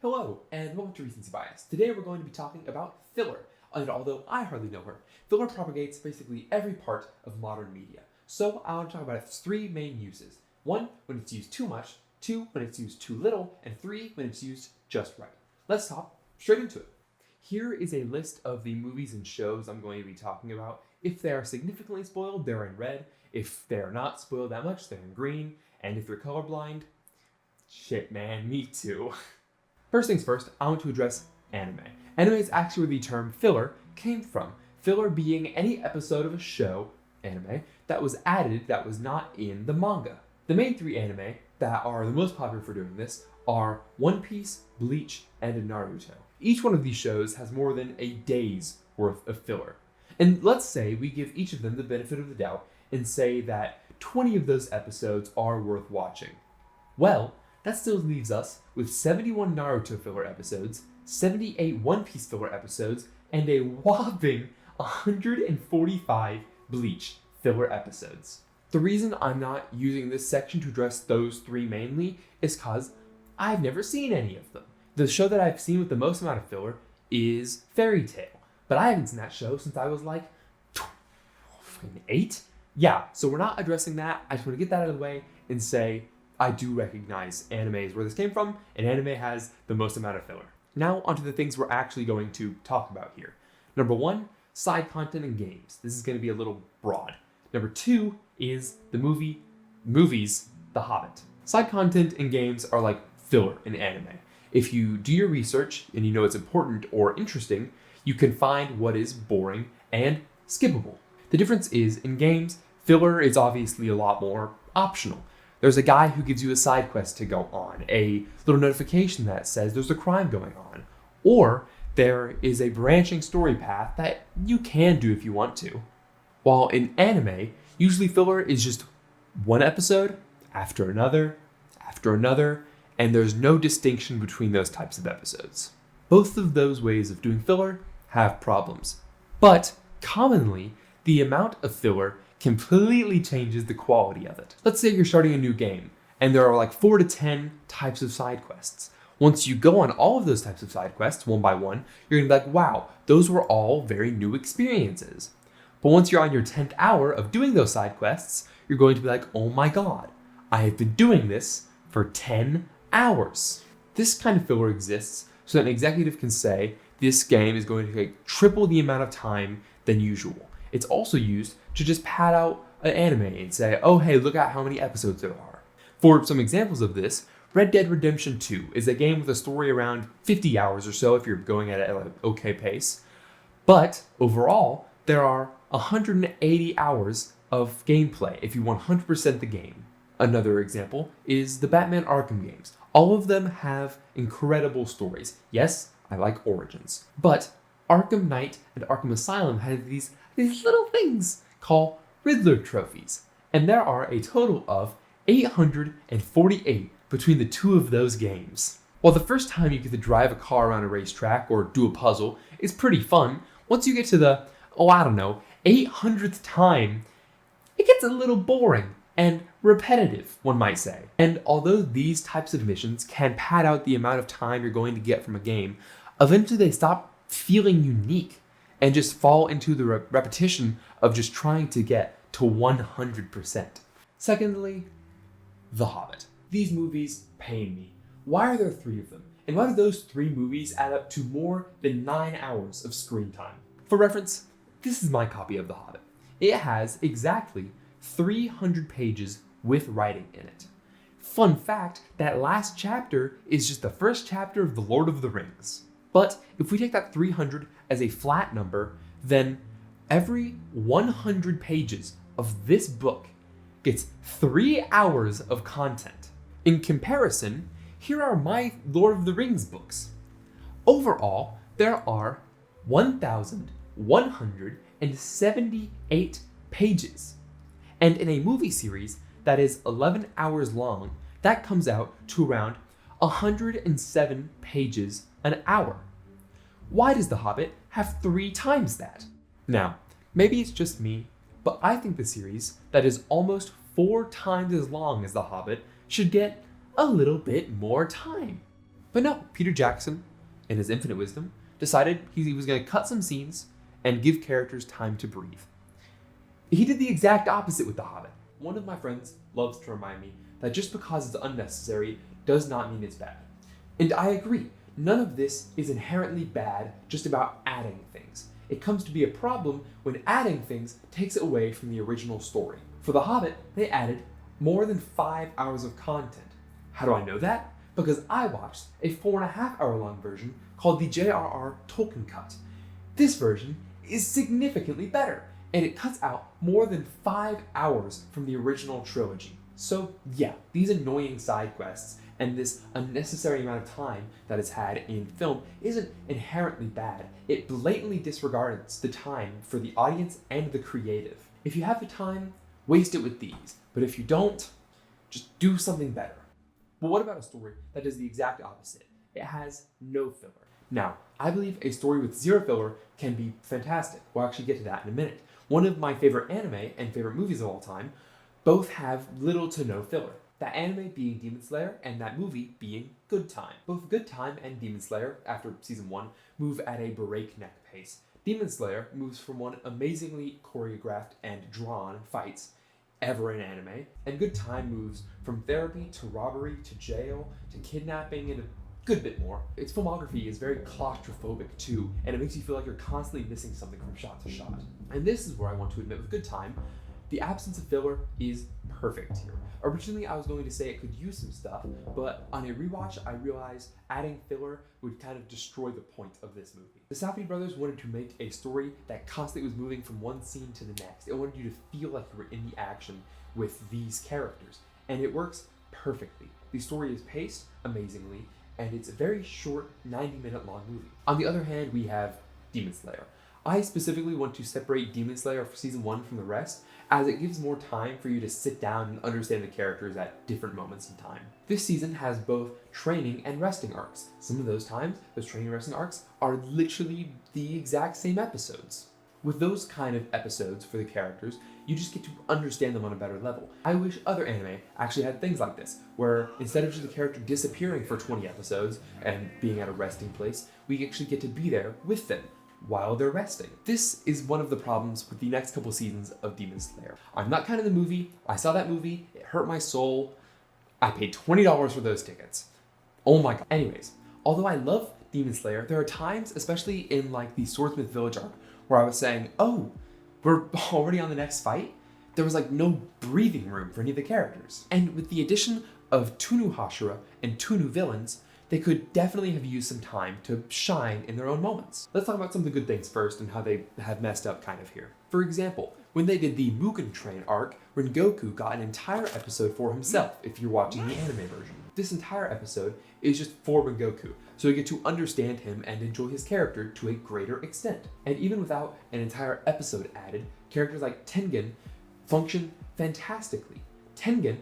Hello, and welcome to Recency Bias. Today we're going to be talking about filler, and although I hardly know her, filler propagates basically every part of modern media. So I want to talk about its three main uses. 1, when it's used too much, 2, when it's used too little, and 3, when it's used just right. Let's hop straight into it. Here is a list of the movies and shows I'm going to be talking about. If they are significantly spoiled, they're in red. If they're not spoiled that much, they're in green. And if you're colorblind, shit man, me too. First things first, I want to address anime. Anime is actually where the term filler came from. Filler being any episode of a show, anime, that was added that was not in the manga. The main three anime that are the most popular for doing this are One Piece, Bleach, and Naruto. Each one of these shows has more than a day's worth of filler. And let's say we give each of them the benefit of the doubt and say that 20 of those episodes are worth watching. Well, that still leaves us with 71 Naruto filler episodes, 78 One Piece filler episodes, and a whopping 145 Bleach filler episodes. The reason I'm not using this section to address those three mainly is because I've never seen any of them. The show that I've seen with the most amount of filler is Fairy Tail, but I haven't seen that show since I was like 8? Yeah, so we're not addressing that. I just want to get that out of the way and say I do recognize anime is where this came from, and anime has the most amount of filler. Now onto the things we're actually going to talk about here. Number 1, side content and games. This is going to be a little broad. Number 2 is the movies The Hobbit. Side content and games are like filler in anime. If you do your research and you know it's important or interesting, you can find what is boring and skippable. The difference is in games, filler is obviously a lot more optional. There's a guy who gives you a side quest to go on, a little notification that says there's a crime going on, or there is a branching story path that you can do if you want to. While in anime, usually filler is just one episode after another, and there's no distinction between those types of episodes. Both of those ways of doing filler have problems, but commonly, the amount of filler completely changes the quality of it. Let's say you're starting a new game, and there are like 4 to 10 types of side quests. Once you go on all of those types of side quests, one by one, you're gonna be like, wow, those were all very new experiences. But once you're on your 10th hour of doing those side quests, you're going to be like, oh my god, I have been doing this for 10 hours. This kind of filler exists so that an executive can say, this game is going to take triple the amount of time than usual. It's also used to just pad out an anime and say, oh hey, look at how many episodes there are. For some examples of this, Red Dead Redemption 2 is a game with a story around 50 hours or so if you're going at an okay pace. But overall, there are 180 hours of gameplay if you 100% the game. Another example is the Batman Arkham games. All of them have incredible stories. Yes, I like Origins. But Arkham Knight and Arkham Asylum have these little things called Riddler trophies. And there are a total of 848 between the two of those games. While the first time you get to drive a car around a racetrack or do a puzzle is pretty fun, once you get to the, 800th time, it gets a little boring and repetitive, one might say. And although these types of missions can pad out the amount of time you're going to get from a game, eventually they stop feeling unique and just fall into the repetition of just trying to get to 100%. Secondly, The Hobbit. These movies pain me. Why are there 3 of them? And why do those 3 movies add up to more than 9 hours of screen time? For reference, this is my copy of The Hobbit. It has exactly 300 pages with writing in it. Fun fact, that last chapter is just the first chapter of The Lord of the Rings. But if we take that 300 as a flat number, then every 100 pages of this book gets 3 hours of content. In comparison, here are my Lord of the Rings books. Overall, there are 1,178 pages. And in a movie series that is 11 hours long, that comes out to around 107 pages an hour. Why does The Hobbit have 3 times that? Now, maybe it's just me, but I think the series that is almost 4 times as long as The Hobbit should get a little bit more time. But no, Peter Jackson, in his infinite wisdom, decided he was going to cut some scenes and give characters time to breathe. He did the exact opposite with The Hobbit. One of my friends loves to remind me that just because it's unnecessary does not mean it's bad. And I agree, none of this is inherently bad just about adding things. It comes to be a problem when adding things takes away from the original story. For The Hobbit, they added more than 5 hours of content. How do I know that? Because I watched a 4.5-hour long version called the J.R.R. Tolkien Cut. This version is significantly better, and it cuts out more than 5 hours from the original trilogy. So yeah, these annoying side quests and this unnecessary amount of time that it's had in film isn't inherently bad. It blatantly disregards the time for the audience and the creative. If you have the time, waste it with these. But if you don't, just do something better. But what about a story that does the exact opposite? It has no filler. Now, I believe a story with zero filler can be fantastic. We'll actually get to that in a minute. One of my favorite anime and favorite movies of all time both have little to no filler. That anime being Demon Slayer and that movie being Good Time. Both Good Time and Demon Slayer, after season 1, move at a breakneck pace. Demon Slayer moves from one amazingly choreographed and drawn fights ever in anime, and Good Time moves from therapy to robbery to jail to kidnapping and a good bit more. Its filmography is very claustrophobic too, and it makes you feel like you're constantly missing something from shot to shot. And this is where I want to admit with Good Time, the absence of filler is perfect here. Originally, I was going to say it could use some stuff, but on a rewatch, I realized adding filler would kind of destroy the point of this movie. The Safdie brothers wanted to make a story that constantly was moving from one scene to the next. It wanted you to feel like you were in the action with these characters, and it works perfectly. The story is paced amazingly, and it's a very short 90-minute long movie. On the other hand, we have Demon Slayer. I specifically want to separate Demon Slayer for season 1 from the rest, as it gives more time for you to sit down and understand the characters at different moments in time. This season has both training and resting arcs. Some of those times, those training and resting arcs are literally the exact same episodes. With those kind of episodes for the characters, you just get to understand them on a better level. I wish other anime actually had things like this, where instead of just the character disappearing for 20 episodes and being at a resting place, we actually get to be there with them while they're resting. This is one of the problems with the next couple seasons of Demon Slayer. I'm not counting the movie. I saw that movie. It hurt my soul. I paid $20 for those tickets. Oh my god. Anyways, although I love Demon Slayer, there are times, especially in like the Swordsmith Village arc, where I was saying, oh, we're already on the next fight? There was like no breathing room for any of the characters. And with the addition of 2 new Hashira and 2 new villains, they could definitely have used some time to shine in their own moments. Let's talk about some of the good things first and how they have messed up kind of here. For example, when they did the Mugen Train arc, Rengoku got an entire episode for himself if you're watching the anime version. This entire episode is just for Rengoku, so you get to understand him and enjoy his character to a greater extent. And even without an entire episode added, characters like Tengen function fantastically. Tengen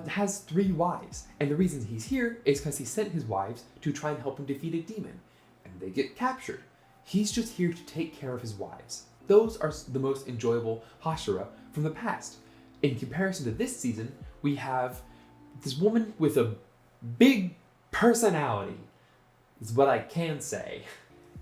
has 3 wives, and the reason he's here is because he sent his wives to try and help him defeat a demon, and they get captured. He's just here to take care of his wives. Those are the most enjoyable Hashira from the past. In comparison to this season, we have this woman with a big personality, is what I can say.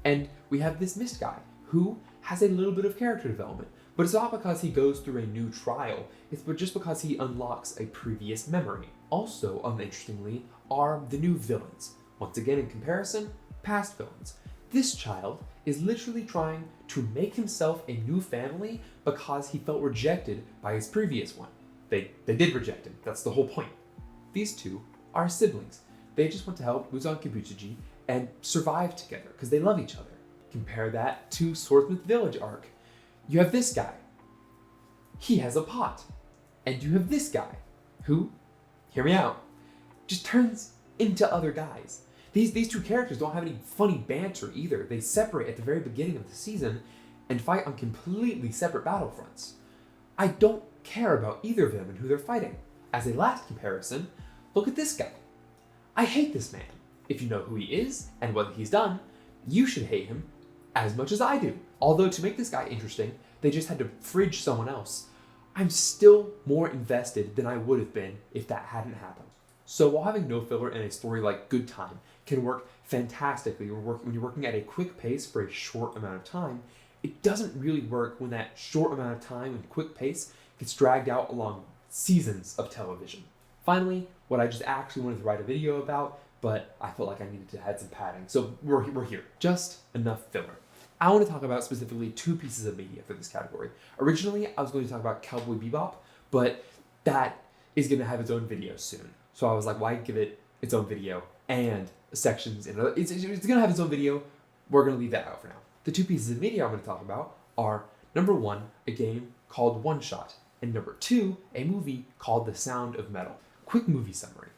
And we have this Mist guy, who has a little bit of character development. But it's not because he goes through a new trial, it's just because he unlocks a previous memory. Also, uninterestingly, are the new villains. Once again, in comparison, past villains. This child is literally trying to make himself a new family because he felt rejected by his previous one. They did reject him, that's the whole point. These 2 are siblings. They just want to help Muzan Kibutsuji and survive together because they love each other. Compare that to Swordsmith Village arc. You have this guy. He has a pot. And you have this guy, who, hear me out, just turns into other guys. These 2 characters don't have any funny banter either. They separate at the very beginning of the season and fight on completely separate battlefronts. I don't care about either of them and who they're fighting. As a last comparison, look at this guy. I hate this man. If you know who he is and what he's done, you should hate him as much as I do. Although to make this guy interesting, they just had to fridge someone else. I'm still more invested than I would have been if that hadn't happened. So while having no filler in a story like Good Time can work fantastically when you're working at a quick pace for a short amount of time. It doesn't really work when that short amount of time and quick pace gets dragged out along seasons of television. Finally, what I just actually wanted to write a video about, but I felt like I needed to add some padding. So we're here. Just enough filler. I want to talk about specifically 2 pieces of media for this category. Originally, I was going to talk about Cowboy Bebop, but that is going to have its own video soon. So I was like, why give it its own video and sections in it? It's going to have its own video. We're going to leave that out for now. The 2 pieces of media I'm going to talk about are, number 1, a game called One Shot, and number 2, a movie called The Sound of Metal. Quick movie summary.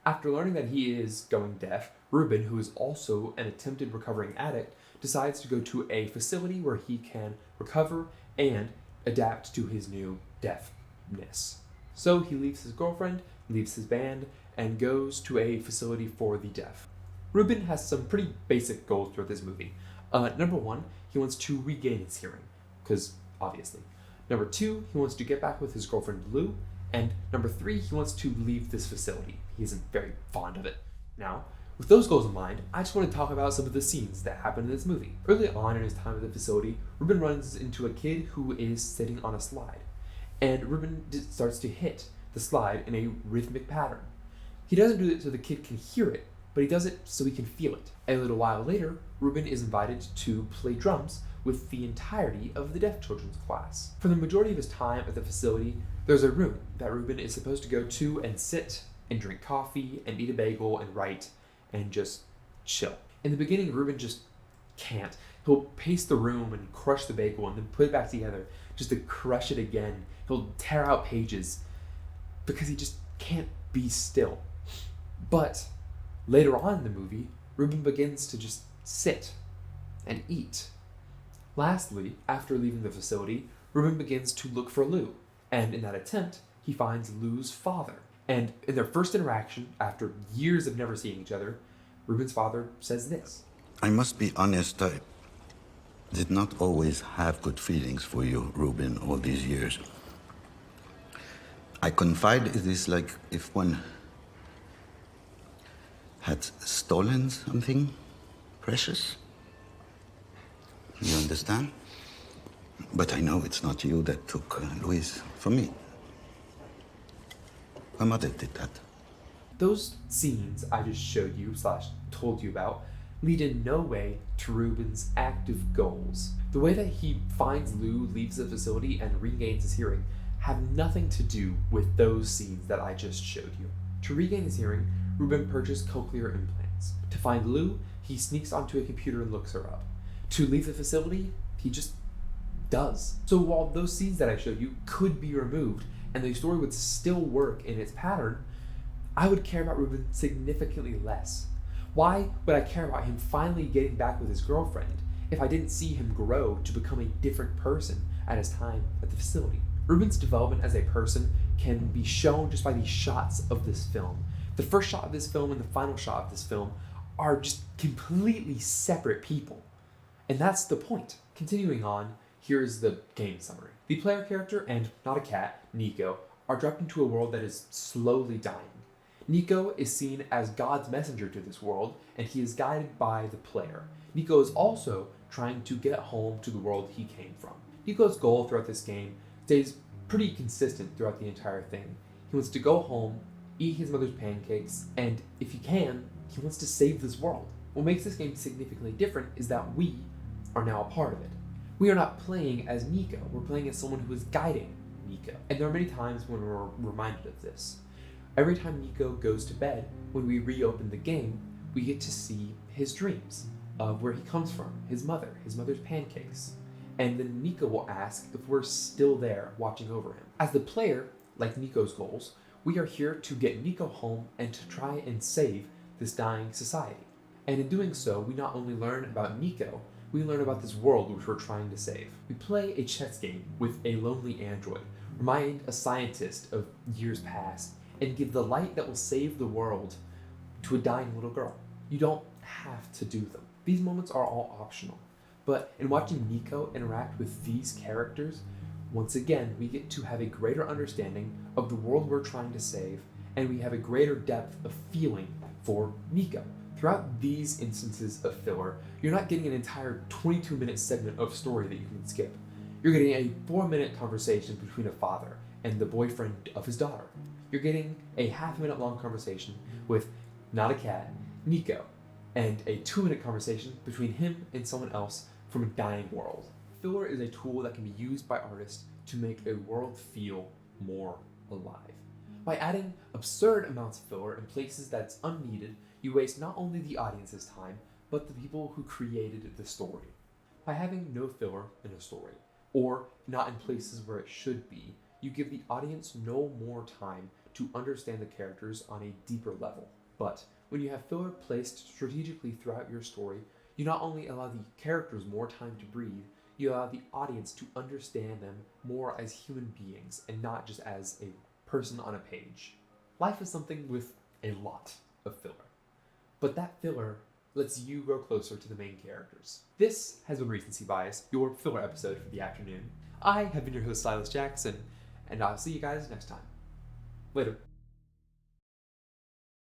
After learning that he is going deaf, Ruben, who is also an attempted recovering addict, decides to go to a facility where he can recover and adapt to his new deafness. So he leaves his girlfriend, leaves his band, and goes to a facility for the deaf. Ruben has some pretty basic goals throughout this movie. Number 1, he wants to regain his hearing, because obviously. Number 2, he wants to get back with his girlfriend Lou, and number 3, he wants to leave this facility. He isn't very fond of it. Now, with those goals in mind, I just want to talk about some of the scenes that happen in this movie. Early on in his time at the facility, Ruben runs into a kid who is sitting on a slide, and Ruben starts to hit the slide in a rhythmic pattern. He doesn't do it so the kid can hear it, but he does it so he can feel it. A little while later, Ruben is invited to play drums with the entirety of the deaf children's class. For the majority of his time at the facility, there's a room that Ruben is supposed to go to and sit and drink coffee and eat a bagel and write and just chill. In the beginning, Ruben just can't. He'll pace the room and crush the bagel and then put it back together just to crush it again. He'll tear out pages because he just can't be still. But later on in the movie, Ruben begins to just sit and eat. Lastly, after leaving the facility, Ruben begins to look for Lou, and in that attempt, he finds Lou's father. And in their first interaction, after years of never seeing each other, Ruben's father says this. I must be honest, I did not always have good feelings for you, Ruben, all these years. I confide it is like if one had stolen something precious. You understand? But I know it's not you that took Luis from me. My mother did that. Those scenes I just showed you / told you about lead in no way to Ruben's active goals. The way that he finds Lou, leaves the facility, and regains his hearing have nothing to do with those scenes that I just showed you. To regain his hearing, Ruben purchased cochlear implants. To find Lou, he sneaks onto a computer and looks her up. To leave the facility, he just does. So while those scenes that I showed you could be removed and the story would still work in its pattern, I would care about Ruben significantly less. Why would I care about him finally getting back with his girlfriend if I didn't see him grow to become a different person at his time at the facility? Ruben's development as a person can be shown just by these shots of this film. The first shot of this film and the final shot of this film are just completely separate people. And that's the point. Continuing on, here's the game summary. The player character and not a cat, Nico, are dropped into a world that is slowly dying. Nico is seen as God's messenger to this world, and he is guided by the player. Nico is also trying to get home to the world he came from. Nico's goal throughout this game stays pretty consistent throughout the entire thing. He wants to go home, eat his mother's pancakes, and if he can, he wants to save this world. What makes this game significantly different is that we are now a part of it. We are not playing as Nico, we're playing as someone who is guiding Nico. And there are many times when we're reminded of this. Every time Nico goes to bed, when we reopen the game, we get to see his dreams of where he comes from, his mother's pancakes. And then Nico will ask if we're still there watching over him. As the player, like Nico's goals, we are here to get Nico home and to try and save this dying society. And in doing so, we not only learn about Nico, we learn about this world which we're trying to save. We play a chess game with a lonely android, remind a scientist of years past, and give the light that will save the world to a dying little girl. You don't have to do them. These moments are all optional. But in watching Nico interact with these characters, once again, we get to have a greater understanding of the world we're trying to save, and we have a greater depth of feeling for Nico, Throughout these instances of filler, you're not getting an entire 22-minute segment of story that you can skip. You're getting a 4-minute conversation between a father and the boyfriend of his daughter. You're getting a half-minute long conversation with not a cat, Nico, and a 2-minute conversation between him and someone else from a dying world. Filler is a tool that can be used by artists to make a world feel more alive. By adding absurd amounts of filler in places that's unneeded, you waste not only the audience's time, but the people who created the story. By having no filler in a story, or not in places where it should be, you give the audience no more time to understand the characters on a deeper level. But when you have filler placed strategically throughout your story, you not only allow the characters more time to breathe, you allow the audience to understand them more as human beings and not just as a person on a page. Life is something with a lot of filler, but that filler lets you grow closer to the main characters. This has been Recency Bias, your filler episode for the afternoon. I have been your host, Silas Jackson, and I'll see you guys next time. Later.